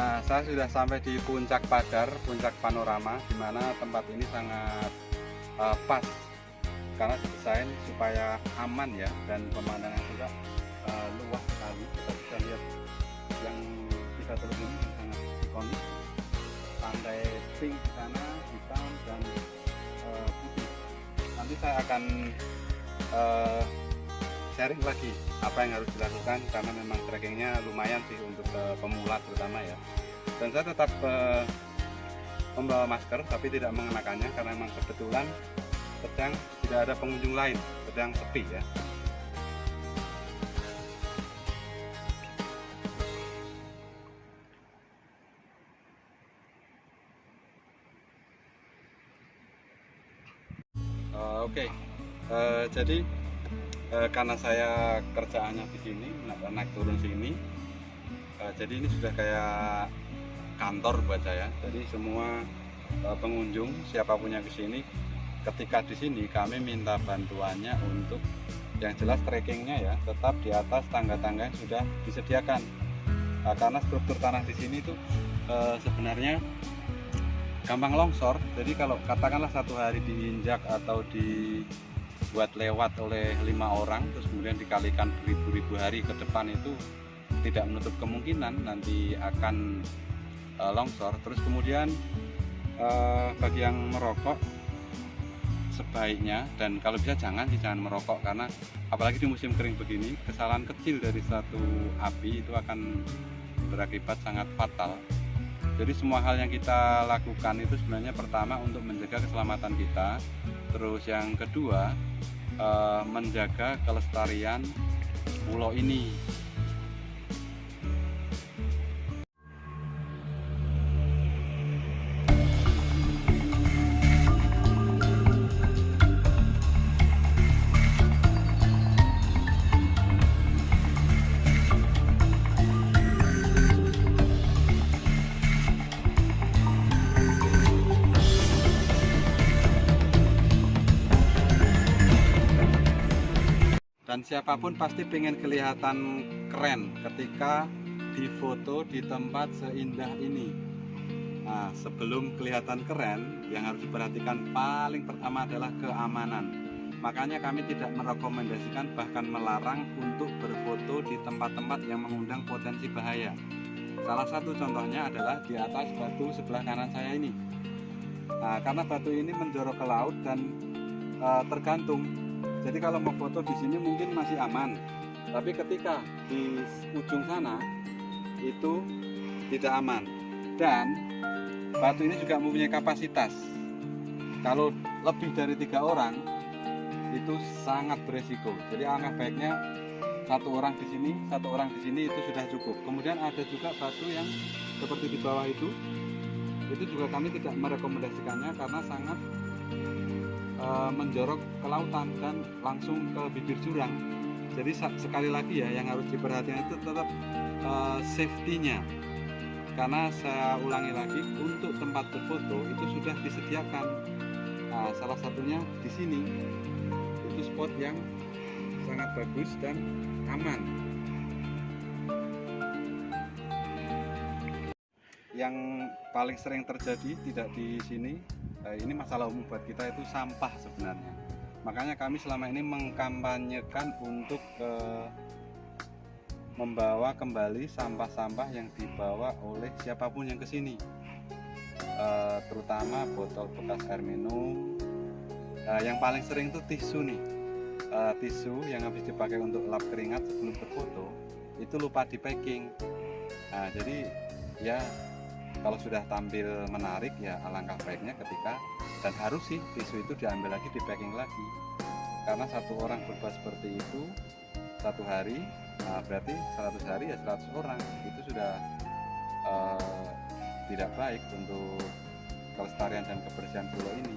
Nah, saya sudah sampai di Puncak Padar, Puncak Panorama, di mana tempat ini sangat pas karena didesain supaya aman ya, dan pemandangan juga luas sekali. Kita bisa lihat yang kita terus ini sangat ikonik, pantai pink di sana, hitam dan putih. Nanti saya akan sharing lagi apa yang harus dilakukan karena memang trekkingnya lumayan sih untuk pemula terutama ya. Dan saya tetap membawa masker tapi tidak mengenakannya karena memang kebetulan sedang tidak ada pengunjung lain, sedang sepi ya. Oke. Jadi karena saya kerjaannya di sini, naik turun sini, jadi ini sudah kayak kantor buat saya. Jadi semua pengunjung siapapun yang kesini, ketika di sini kami minta bantuannya untuk yang jelas trekkingnya ya, tetap di atas tangga-tangga yang sudah disediakan. Karena struktur tanah di sini itu sebenarnya gampang longsor. Jadi kalau katakanlah satu hari diinjak atau dibuat lewat oleh 5 orang, terus kemudian dikalikan beribu-ribu hari ke depan, itu tidak menutup kemungkinan nanti akan longsor. Terus kemudian bagi yang merokok sebaiknya, dan kalau bisa jangan merokok, karena apalagi di musim kering begini, kesalahan kecil dari satu api itu akan berakibat sangat fatal. Jadi semua hal yang kita lakukan itu sebenarnya pertama untuk menjaga keselamatan kita, terus yang kedua menjaga kelestarian pulau ini. Dan siapapun pasti pengen kelihatan keren ketika difoto di tempat seindah ini. Nah, sebelum kelihatan keren, yang harus diperhatikan paling pertama adalah keamanan. Makanya kami tidak merekomendasikan, bahkan melarang untuk berfoto di tempat-tempat yang mengundang potensi bahaya. Salah satu contohnya adalah di atas batu sebelah kanan saya ini. Nah, karena batu ini menjorok ke laut dan tergantung. Jadi kalau mau foto di sini mungkin masih aman, tapi ketika di ujung sana itu tidak aman. Dan batu ini juga mempunyai kapasitas. Kalau lebih dari 3 orang itu sangat beresiko. Jadi alangkah baiknya 1 orang di sini, 1 orang di sini itu sudah cukup. Kemudian ada juga batu yang seperti di bawah itu juga kami tidak merekomendasikannya karena sangat menjorok ke lautan dan langsung ke bibir jurang. Jadi sekali lagi ya, yang harus diperhatikan itu tetap safety-nya. Karena saya ulangi lagi, untuk tempat berfoto itu sudah disediakan. Nah, salah satunya di sini, itu spot yang sangat bagus dan aman. Yang paling sering terjadi tidak di sini, ini masalah umum buat kita, itu sampah sebenarnya. Makanya kami selama ini mengkampanyekan untuk membawa kembali sampah-sampah yang dibawa oleh siapapun yang kesini, terutama botol bekas air minum. Yang paling sering itu tisu nih, tisu yang habis dipakai untuk lap keringat sebelum berfoto itu lupa di packing. Nah, jadi ya kalau sudah tampil menarik ya alangkah baiknya ketika, dan harus sih tisu itu diambil lagi, di packing lagi. Karena 1 orang berbuat seperti itu 1 hari, nah berarti 100 hari ya 100 orang. Itu sudah tidak baik untuk kelestarian dan kebersihan pulau ini.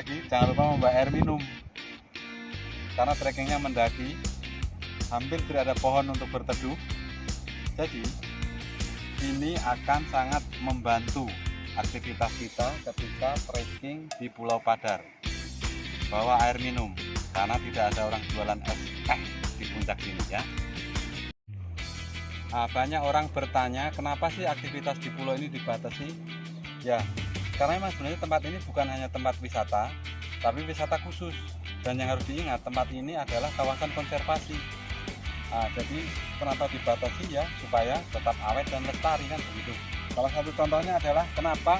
lagi, jangan lupa membawa air minum karena trekkingnya mendaki, hampir tidak ada pohon untuk berteduh. Jadi ini akan sangat membantu aktivitas kita ketika trekking di Pulau Padar. Bawa air minum karena tidak ada orang jualan es di puncak sini ya. Nah, banyak orang bertanya kenapa sih aktivitas di pulau ini dibatasi? Ya, karena memang sebenarnya tempat ini bukan hanya tempat wisata, tapi wisata khusus. Dan yang harus diingat, tempat ini adalah kawasan konservasi. Nah, jadi kenapa dibatasi ya? Supaya tetap awet dan lestari kan begitu. Salah satu contohnya adalah kenapa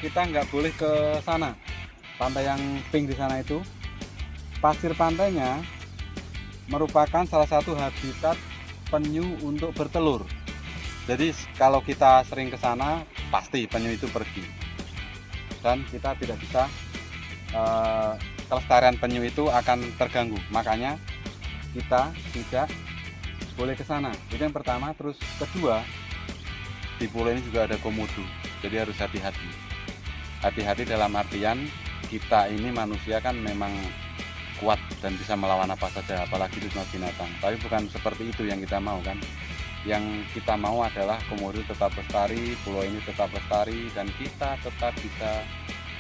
kita nggak boleh ke sana. Pantai yang pink di sana itu, pasir pantainya merupakan salah satu habitat penyu untuk bertelur. Jadi kalau kita sering ke sana, pasti penyu itu pergi. Dan kita tidak bisa, kelestarian penyu itu akan terganggu. Makanya kita tidak boleh ke sana. Itu yang pertama. Terus kedua, di pulau ini juga ada komodo. Jadi harus hati-hati. Hati-hati dalam artian kita ini manusia kan memang kuat dan bisa melawan apa saja, apalagi itu semua binatang. Tapi bukan seperti itu yang kita mau kan. Yang kita mau adalah komodo tetap lestari, pulau ini tetap lestari, dan kita tetap bisa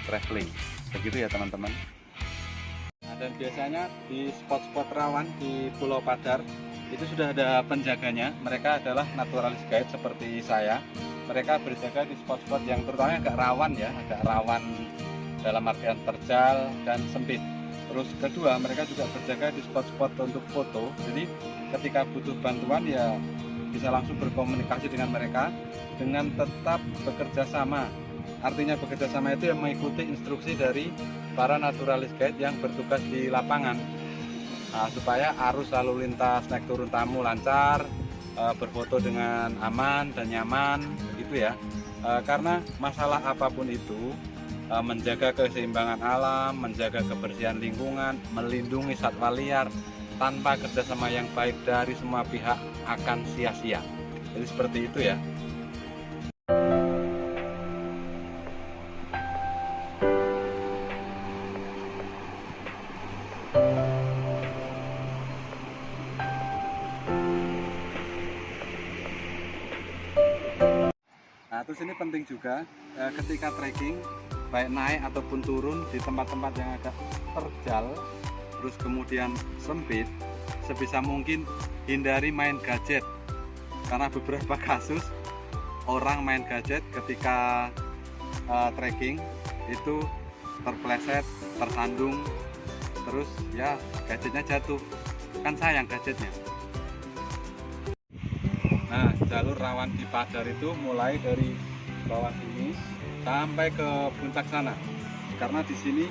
traveling. Begitu ya teman-teman. Nah, dan biasanya di spot-spot rawan di Pulau Padar itu sudah ada penjaganya. Mereka adalah naturalis guide seperti saya. Mereka berjaga di spot-spot yang terutama agak rawan ya, agak rawan dalam artian terjal dan sempit. Terus kedua, mereka juga berjaga di spot-spot untuk foto. Jadi ketika butuh bantuan ya bisa langsung berkomunikasi dengan mereka dengan tetap bekerja sama. Artinya bekerja sama itu yang mengikuti instruksi dari para naturalis guide yang bertugas di lapangan. Nah, supaya arus lalu lintas naik turun tamu lancar, berfoto dengan aman dan nyaman, begitu ya. Karena masalah apapun itu, menjaga keseimbangan alam, menjaga kebersihan lingkungan, melindungi satwa liar tanpa kerjasama yang baik dari semua pihak akan sia-sia. Jadi seperti itu ya. Nah, terus ini penting juga ketika trekking, baik naik ataupun turun di tempat-tempat yang agak terjal, terus kemudian sempit, sebisa mungkin hindari main gadget. Karena beberapa kasus orang main gadget ketika trekking itu terpleset, tersandung, terus ya gadgetnya jatuh, kan sayang gadgetnya. Nah, jalur rawan di Padar itu mulai dari bawah sini sampai ke puncak sana. Karena di sini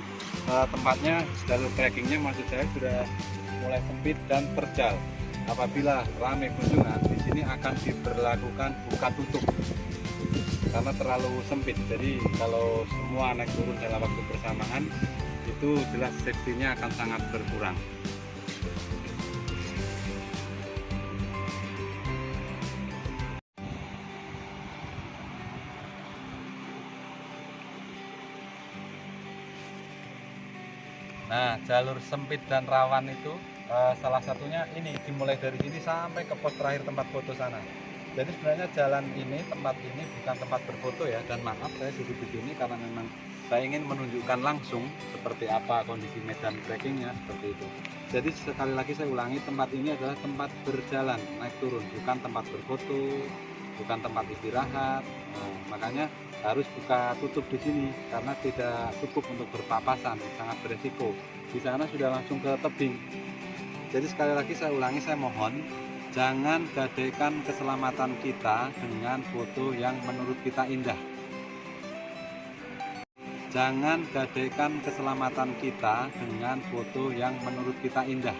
tempatnya, jalur trekkingnya maksud saya sudah mulai sempit dan terjal. Apabila ramai kunjungan, di sini akan diberlakukan buka tutup karena terlalu sempit. Jadi kalau semua naik turun dalam waktu bersamaan, itu jelas safety-nya akan sangat berkurang. Nah, jalur sempit dan rawan itu salah satunya ini dimulai dari sini sampai ke pos terakhir tempat foto sana. Jadi sebenarnya jalan ini, tempat ini bukan tempat berfoto ya, dan maaf saya duduk di sini karena memang saya ingin menunjukkan langsung seperti apa kondisi medan trekkingnya seperti itu. Jadi sekali lagi saya ulangi, tempat ini adalah tempat berjalan naik turun, bukan tempat berfoto, bukan tempat istirahat. Nah, makanya harus buka tutup di sini karena tidak cukup untuk berpapasan, sangat beresiko. Di sana sudah langsung ke tebing. Jadi sekali lagi saya ulangi, saya mohon jangan gadaikan keselamatan kita dengan foto yang menurut kita indah. Jangan gadaikan keselamatan kita dengan foto yang menurut kita indah.